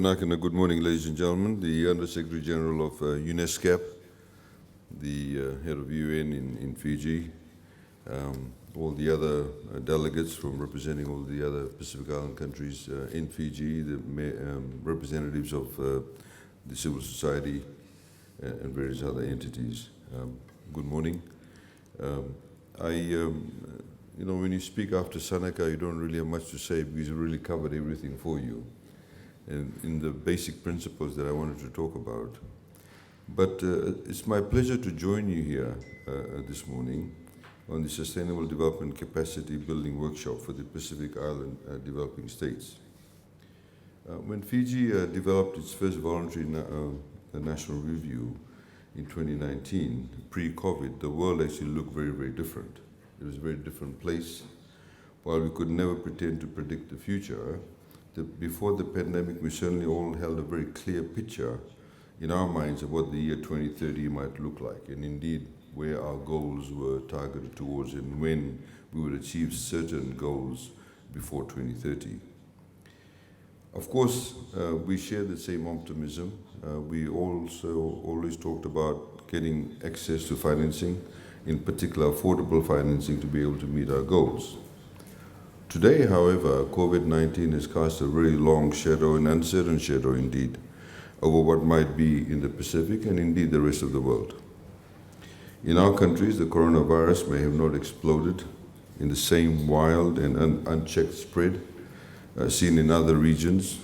Lebanon, good morning, ladies and gentlemen. The Under Secretary General of ESCAP, the head of UN in Fiji, all the other delegates from representing all the other Pacific Island countries in Fiji, the representatives of the civil society and various other entities. Good morning. When you speak after Sanaka, you don't really have much to say because you really covered everything for you and in the basic principles that I wanted to talk about. But it's my pleasure to join you here this morning on the Sustainable Development Capacity Building Workshop for the Pacific Island developing states. When Fiji developed its first voluntary national review in 2019, pre-COVID, the world actually looked very, very different. It was a very different place. While we could never pretend to predict the future, before the pandemic, we certainly all held a very clear picture in our minds of what the year 2030 might look like, and indeed where our goals were targeted towards and when we would achieve certain goals before 2030. Of course, we share the same optimism. We also always talked about getting access to financing, in particular affordable financing, to be able to meet our goals. Today, however, COVID-19 has cast a very long shadow, an uncertain shadow indeed, over what might be in the Pacific and indeed the rest of the world. In our countries, the coronavirus may have not exploded in the same wild and unchecked spread seen in other regions.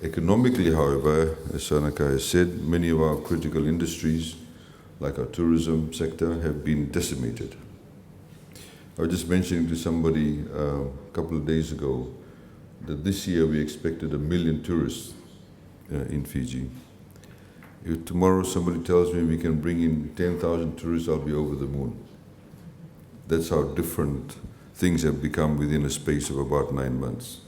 Economically, however, as Sanaka has said, many of our critical industries, like our tourism sector, have been decimated. I was just mentioning to somebody a couple of days ago that this year we expected 1 million tourists in Fiji. If tomorrow somebody tells me we can bring in 10,000 tourists, I'll be over the moon. That's how different things have become within a space of about 9 months.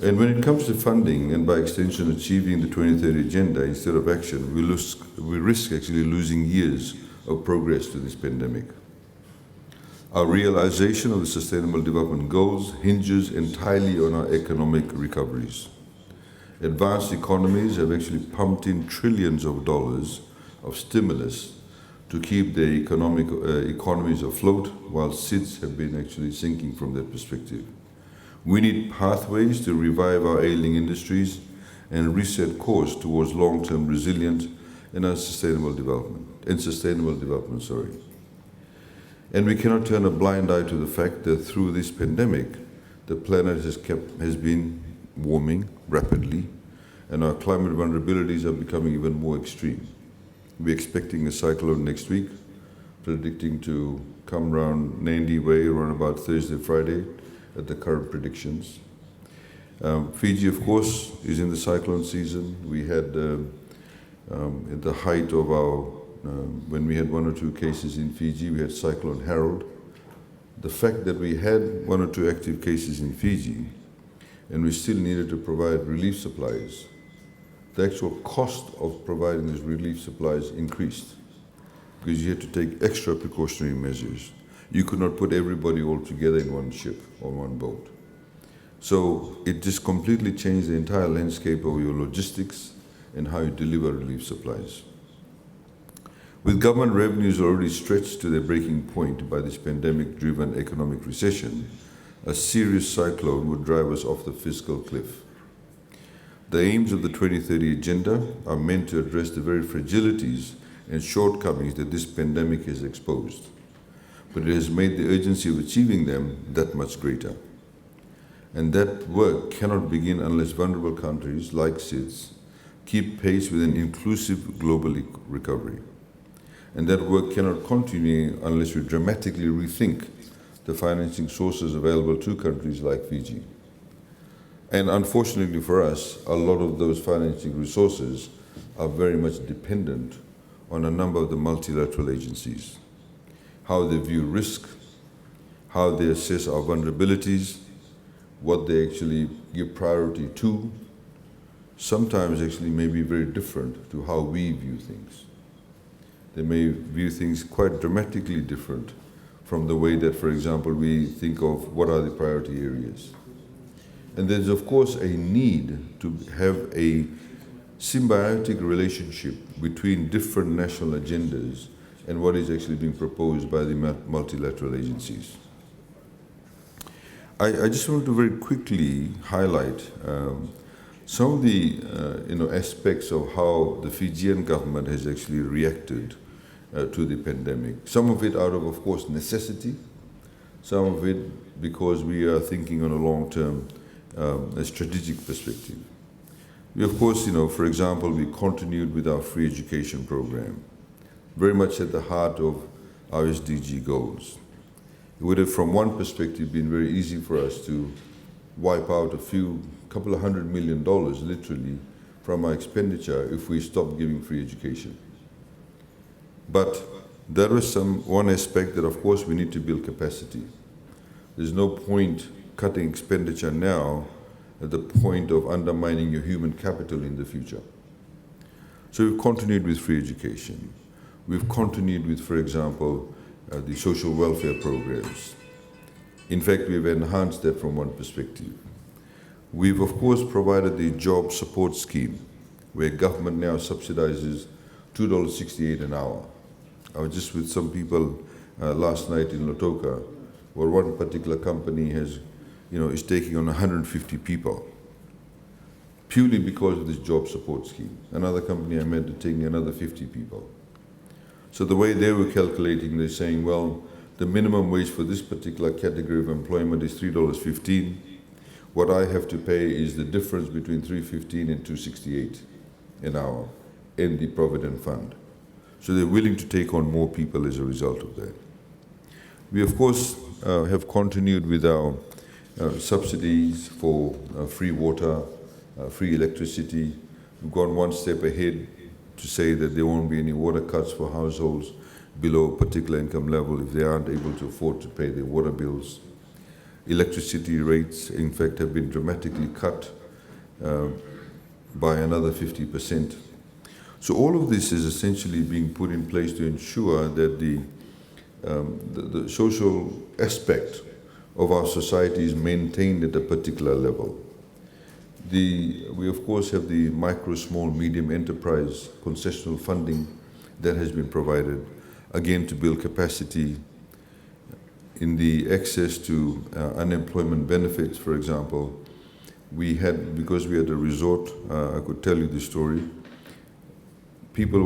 And when it comes to funding, and by extension achieving the 2030 agenda instead of action, we risk actually losing years of progress to this pandemic. Our realization of the Sustainable Development Goals hinges entirely on our economic recoveries. Advanced economies have actually pumped in trillions of dollars of stimulus to keep their economies afloat, while SIDS have been actually sinking from that perspective. We need pathways to revive our ailing industries and reset course towards long-term resilience and sustainable development. And we cannot turn a blind eye to the fact that through this pandemic, the planet has been warming rapidly, and our climate vulnerabilities are becoming even more extreme. We're expecting a cyclone next week, predicting to come around Nandi Way around about Thursday, Friday, at the current predictions. Fiji, of course, is in the cyclone season. We had, at the height of our when we had 1 or 2 cases in Fiji, we had Cyclone Harold. The fact that we had 1 or 2 active cases in Fiji and we still needed to provide relief supplies, the actual cost of providing these relief supplies increased because you had to take extra precautionary measures. You could not put everybody all together in one ship or one boat. So it just completely changed the entire landscape of your logistics and how you deliver relief supplies. With government revenues already stretched to their breaking point by this pandemic-driven economic recession, a serious cyclone would drive us off the fiscal cliff. The aims of the 2030 Agenda are meant to address the very fragilities and shortcomings that this pandemic has exposed, but it has made the urgency of achieving them that much greater. And that work cannot begin unless vulnerable countries like SIDS keep pace with an inclusive global recovery. And that work cannot continue unless we dramatically rethink the financing sources available to countries like Fiji. And unfortunately for us, a lot of those financing resources are very much dependent on a number of the multilateral agencies. How they view risk, how they assess our vulnerabilities, what they actually give priority to, sometimes actually may be very different to how we view things. They may view things quite dramatically different from the way that, for example, we think of what are the priority areas. And there's of course a need to have a symbiotic relationship between different national agendas and what is actually being proposed by the multilateral agencies. I just want to very quickly highlight some of the aspects of how the Fijian government has actually reacted to the pandemic. Some of it out of course, necessity. Some of it because we are thinking on a long-term strategic perspective. We, of course, for example, we continued with our free education program, very much at the heart of our SDG goals. It would have, from one perspective, been very easy for us to wipe out couple of $100 million, literally, from our expenditure if we stopped giving free education. But there was one aspect that, of course, we need to build capacity. There's no point cutting expenditure now at the point of undermining your human capital in the future. So we've continued with free education. We've continued with, for example, the social welfare programs. In fact, we've enhanced that from one perspective. We've, of course, provided the job support scheme, where government now subsidizes $2.68 an hour. I was just with some people last night in Lautoka, where one particular company is taking on 150 people, purely because of this job support scheme. Another company I met is taking another 50 people. So the way they were calculating, they're saying, well, the minimum wage for this particular category of employment is $3.15. What I have to pay is the difference between $3.15 and $2.68 an hour in the Provident Fund. So they're willing to take on more people as a result of that. We, of course, have continued with our subsidies for free water, free electricity. We've gone one step ahead to say that there won't be any water cuts for households below a particular income level if they aren't able to afford to pay their water bills. Electricity rates, in fact, have been dramatically cut by another 50%. So all of this is essentially being put in place to ensure that the social aspect of our society is maintained at a particular level. We of course have the micro, small, medium enterprise concessional funding that has been provided, again to build capacity in the access to unemployment benefits, for example. Because we had a resort, I could tell you the story, people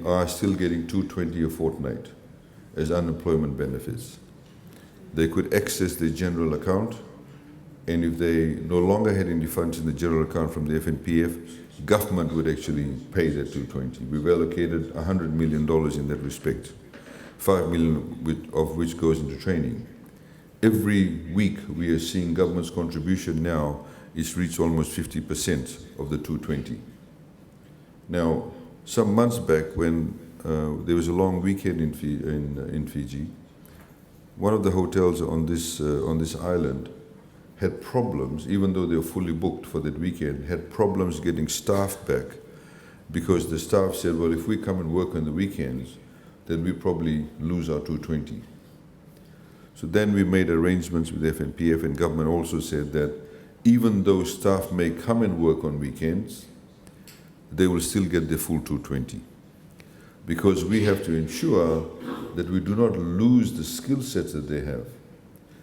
are still getting $220 a fortnight as unemployment benefits. They could access their general account, and if they no longer had any funds in the general account from the FNPF, government would actually pay that $220. We've allocated $100 million in that respect, $5 million of which goes into training. Every week we are seeing government's contribution now is reached almost 50% of the $220. Now, some months back when there was a long weekend in Fiji, one of the hotels on this island had problems, even though they were fully booked for that weekend, had problems getting staff back because the staff said, well, if we come and work on the weekends, then we probably lose our $220. So then we made arrangements with FNPF, and government also said that even though staff may come and work on weekends, they will still get the full $220. Because we have to ensure that we do not lose the skill sets that they have.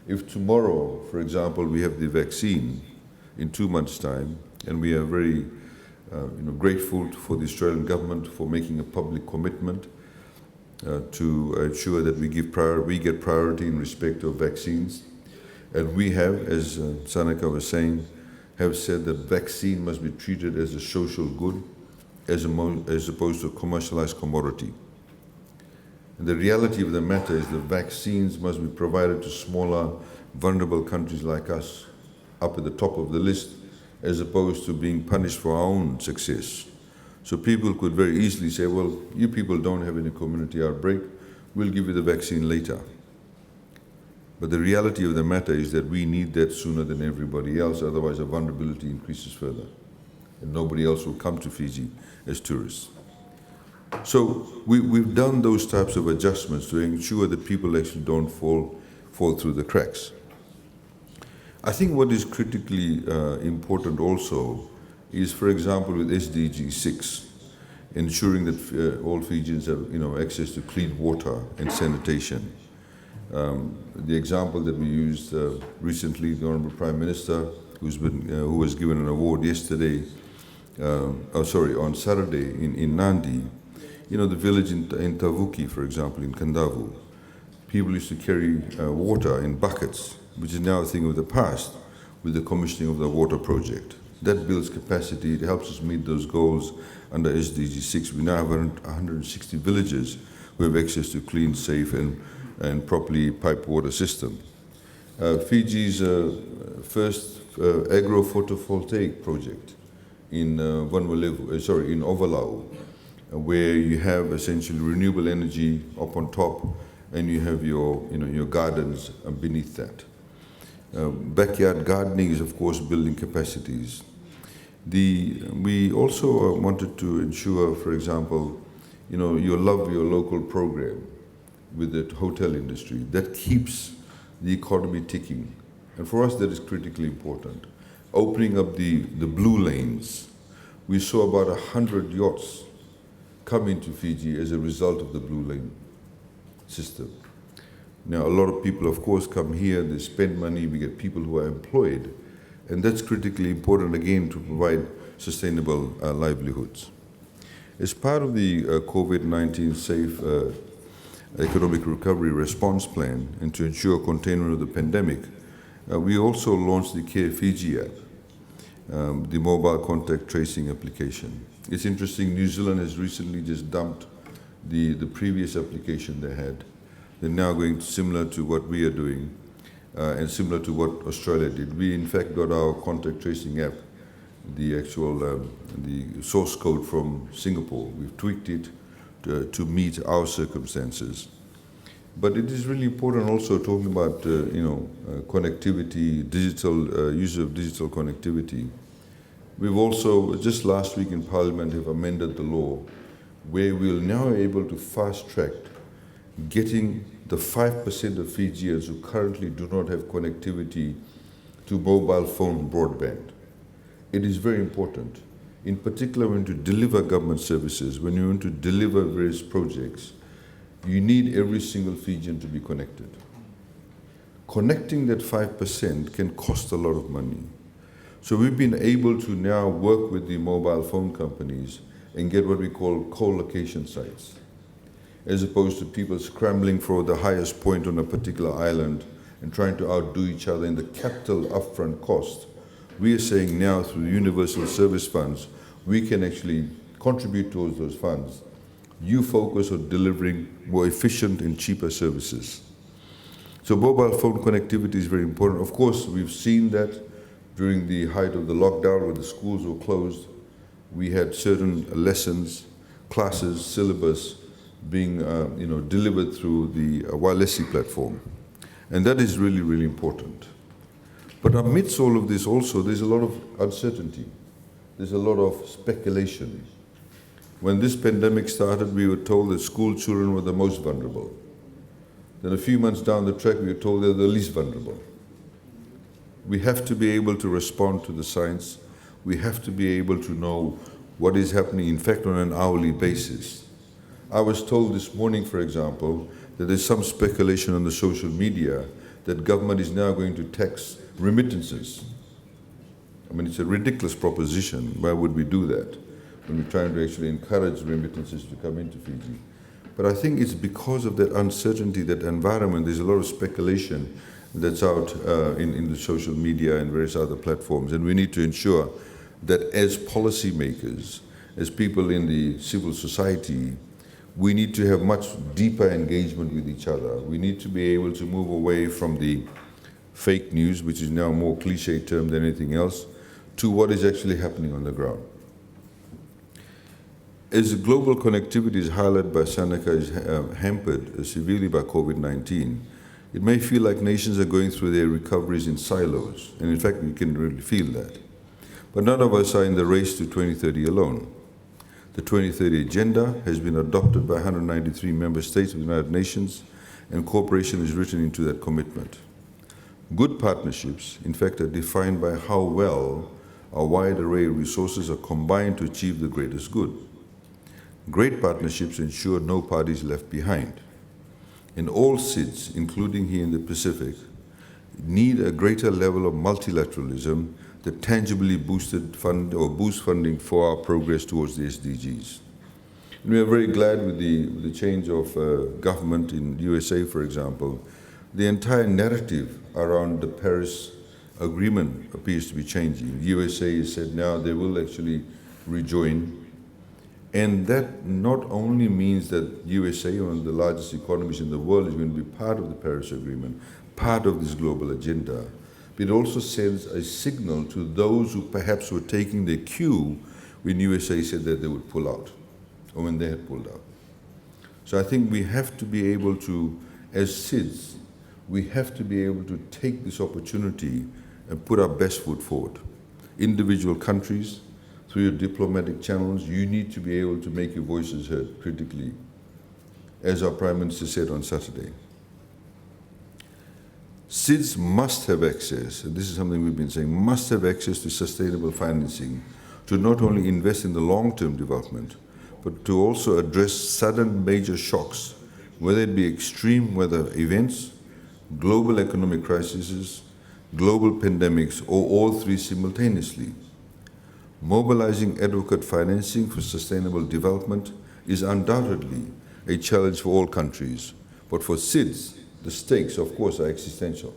If tomorrow, for example, we have the vaccine in 2 months' time, and we are very grateful for the Australian government for making a public commitment to ensure that we get priority in respect of vaccines. And we have, as Sanaka was saying, have said that vaccine must be treated as a social good as opposed to a commercialized commodity. And the reality of the matter is that vaccines must be provided to smaller, vulnerable countries like us, up at the top of the list, as opposed to being punished for our own success. So people could very easily say, well, you people don't have any community outbreak, we'll give you the vaccine later. But the reality of the matter is that we need that sooner than everybody else, otherwise our vulnerability increases further. And nobody else will come to Fiji as tourists. So we've done those types of adjustments to ensure that people actually don't fall through the cracks. I think what is critically important also is, for example, with SDG 6, ensuring that all Fijians have access to clean water and sanitation. The example that we used recently, the Honourable Prime Minister, who was given an award yesterday, on Saturday in Nandi, the village in Tavuki, for example, in Kandavu, people used to carry water in buckets, which is now a thing of the past with the commissioning of the water project. That builds capacity, it helps us meet those goals under SDG 6. We now have 160 villages who have access to clean, safe and properly piped water system. Fiji's first agro-photovoltaic project in in Ovalau, where you have essentially renewable energy up on top, and you have your gardens beneath that. Backyard gardening is, of course, building capacities. We also wanted to ensure, for example, your Love Your Local program with the hotel industry. That keeps the economy ticking. And for us, that is critically important. Opening up the blue lanes, we saw about 100 yachts come into Fiji as a result of the blue lane system. Now, a lot of people, of course, come here, they spend money, we get people who are employed, and that's critically important, again, to provide sustainable livelihoods. As part of the COVID-19 safe economic recovery response plan and to ensure containment of the pandemic, we also launched the Care Fiji app, the mobile contact tracing application. It's interesting, New Zealand has recently just dumped the previous application they had. They're now going similar to what we are doing and similar to what Australia did. We, in fact, got our contact tracing app, the actual the source code from Singapore. We've tweaked it to meet our circumstances. But it is really important also talking about connectivity, digital use of digital connectivity. We've also, just last week in Parliament, have amended the law where we're now able to fast-track getting the 5% of Fijians who currently do not have connectivity to mobile phone broadband. It is very important. In particular, when you deliver government services, when you want to deliver various projects, you need every single Fijian to be connected. Connecting that 5% can cost a lot of money. So we've been able to now work with the mobile phone companies and get what we call co-location sites, as opposed to people scrambling for the highest point on a particular island and trying to outdo each other in the capital upfront cost. We are saying now through the Universal Service Funds, we can actually contribute towards those funds. You focus on delivering more efficient and cheaper services. So mobile phone connectivity is very important. Of course, we've seen that during the height of the lockdown when the schools were closed. We had certain lessons, classes, syllabus being delivered through the Walesi platform. And that is really, really important. But amidst all of this also, there's a lot of uncertainty. There's a lot of speculation. When this pandemic started, we were told that school children were the most vulnerable. Then a few months down the track, we were told they're the least vulnerable. We have to be able to respond to the science. We have to be able to know what is happening, in fact, on an hourly basis. I was told this morning, for example, that there's some speculation on the social media that government is now going to tax remittances. I mean, it's a ridiculous proposition. Why would we do that when we're trying to actually encourage remittances to come into Fiji? But I think it's because of that uncertainty, that environment. There's a lot of speculation that's out in the social media and various other platforms. And we need to ensure that as policymakers, as people in the civil society, we need to have much deeper engagement with each other. We need to be able to move away from the fake news, which is now a more cliche term than anything else, to what is actually happening on the ground. As global connectivity is highlighted by Seneca is hampered severely by COVID-19, it may feel like nations are going through their recoveries in silos, and in fact, we can really feel that. But none of us are in the race to 2030 alone. The 2030 Agenda has been adopted by 193 member states of the United Nations, and cooperation is written into that commitment. Good partnerships, in fact, are defined by how well a wide array of resources are combined to achieve the greatest good. Great partnerships ensure no party is left behind. And all SIDS, including here in the Pacific, need a greater level of multilateralism that tangibly boosts funding for our progress towards the SDGs. And we are very glad with the change of government in USA, for example. The entire narrative around the Paris Agreement appears to be changing. USA has said now they will actually rejoin. And that not only means that USA, one of the largest economies in the world, is going to be part of the Paris Agreement, part of this global agenda, but it also sends a signal to those who perhaps were taking their cue when USA said that they would pull out, or when they had pulled out. So I think we have to be able to, as SIDS, we have to be able to take this opportunity and put our best foot forward. Individual countries, through your diplomatic channels, you need to be able to make your voices heard critically, as our Prime Minister said on Saturday. SIDS must have access, and this is something we've been saying, must have access to sustainable financing to not only invest in the long-term development, but to also address sudden major shocks, whether it be extreme weather events, global economic crises, global pandemics, or all three simultaneously. Mobilizing adequate financing for sustainable development is undoubtedly a challenge for all countries, but for SIDS, the stakes, of course, are existential.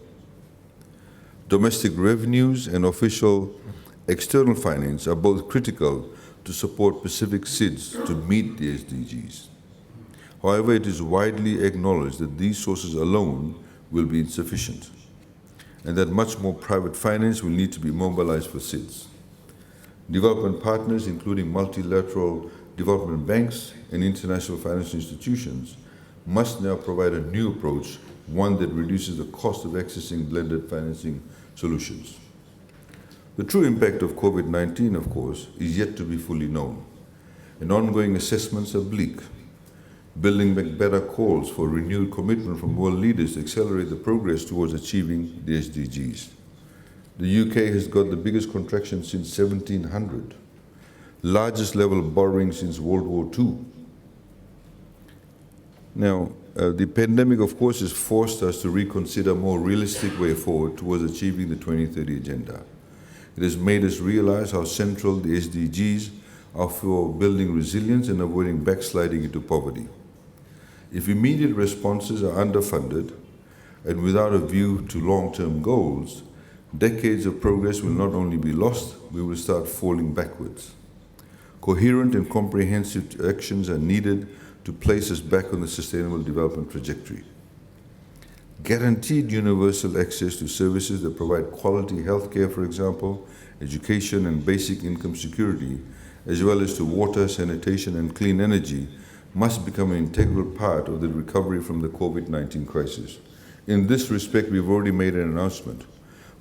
Domestic revenues and official external finance are both critical to support Pacific SIDS to meet the SDGs. However, it is widely acknowledged that these sources alone will be insufficient, and that much more private finance will need to be mobilized for SIDS. Development partners, including multilateral development banks and international financial institutions, must now provide a new approach, one that reduces the cost of accessing blended financing solutions. The true impact of COVID-19, of course, is yet to be fully known, and ongoing assessments are bleak. Building Back Better calls for renewed commitment from world leaders to accelerate the progress towards achieving the SDGs. The UK has got the biggest contraction since 1700, largest level of borrowing since World War II. Now, the pandemic, of course, has forced us to reconsider a more realistic way forward towards achieving the 2030 agenda. It has made us realize how central the SDGs are for building resilience and avoiding backsliding into poverty. If immediate responses are underfunded and without a view to long-term goals, decades of progress will not only be lost, we will start falling backwards. Coherent and comprehensive actions are needed to place us back on the sustainable development trajectory. Guaranteed universal access to services that provide quality health care, for example, education and basic income security, as well as to water, sanitation, and clean energy, must become an integral part of the recovery from the COVID-19 crisis. In this respect, we've already made an announcement.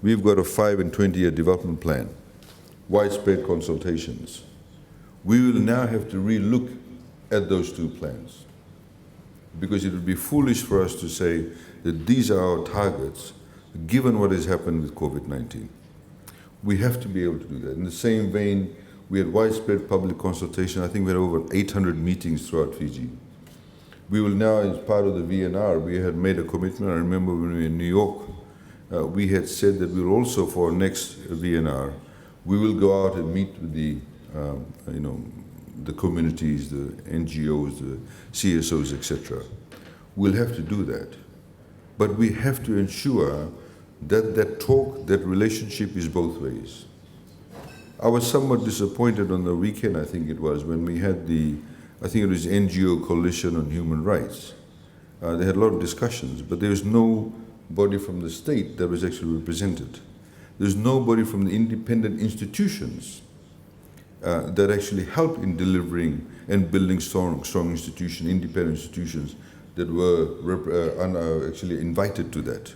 We've got a 5- and 20-year development plan, widespread consultations. We will now have to re-look at those two plans, because it would be foolish for us to say that these are our targets, given what has happened with COVID-19. We have to be able to do that. In the same vein, we had widespread public consultation. I think we had over 800 meetings throughout Fiji. We will now, as part of the VNR, we had made a commitment. I remember when we were in New York, we had said that we will also, for our next VNR, we will go out and meet with the communities, the NGOs, the CSOs, etc. We'll have to do that. But we have to ensure that that relationship is both ways. I was somewhat disappointed on the weekend, I think it was, when we had I think it was NGO Coalition on Human Rights. They had a lot of discussions, but there was nobody from the state that was actually represented. There's nobody from the independent institutions that actually help in delivering and building strong institutions, independent institutions that were actually invited to that.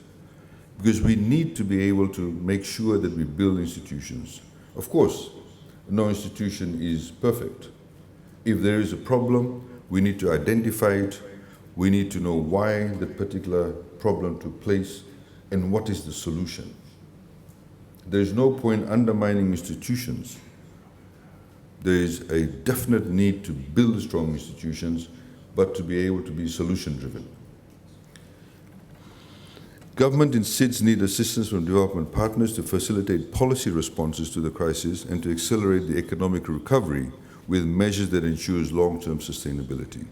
Because we need to be able to make sure that we build institutions. Of course, no institution is perfect. If there is a problem, we need to identify it. We need to know why that particular problem took place, and what is the solution. There is no point undermining institutions. There is a definite need to build strong institutions, but to be able to be solution-driven. Government in SIDS need assistance from development partners to facilitate policy responses to the crisis and to accelerate the economic recovery with measures that ensures long-term sustainability.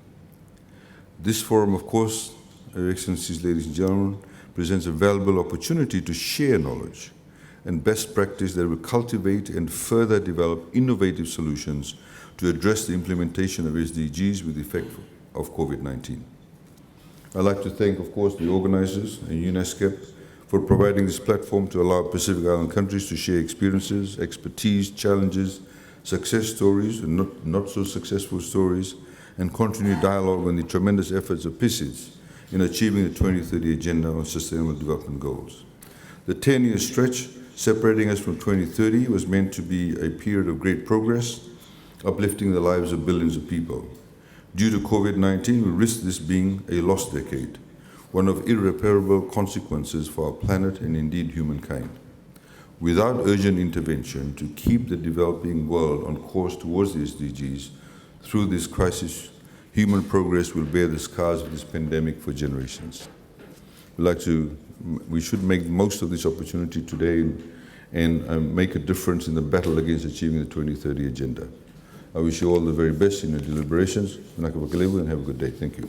This forum, of course, Your Excellencies, ladies and gentlemen, presents a valuable opportunity to share knowledge and best practice that will cultivate and further develop innovative solutions to address the implementation of SDGs with the effect of COVID-19. I'd like to thank, of course, the organizers and ESCAP for providing this platform to allow Pacific Island countries to share experiences, expertise, challenges, success stories, and not so successful stories, and continue dialogue on the tremendous efforts of PICIDS in achieving the 2030 Agenda on Sustainable Development Goals. The 10-year stretch separating us from 2030 was meant to be a period of great progress, uplifting the lives of billions of people. Due to COVID-19, we risk this being a lost decade, one of irreparable consequences for our planet and indeed humankind. Without urgent intervention to keep the developing world on course towards the SDGs, through this crisis, human progress will bear the scars of this pandemic for generations. We should make most of this opportunity today and make a difference in the battle against achieving the 2030 Agenda. I wish you all the very best in your deliberations, and have a good day. Thank you.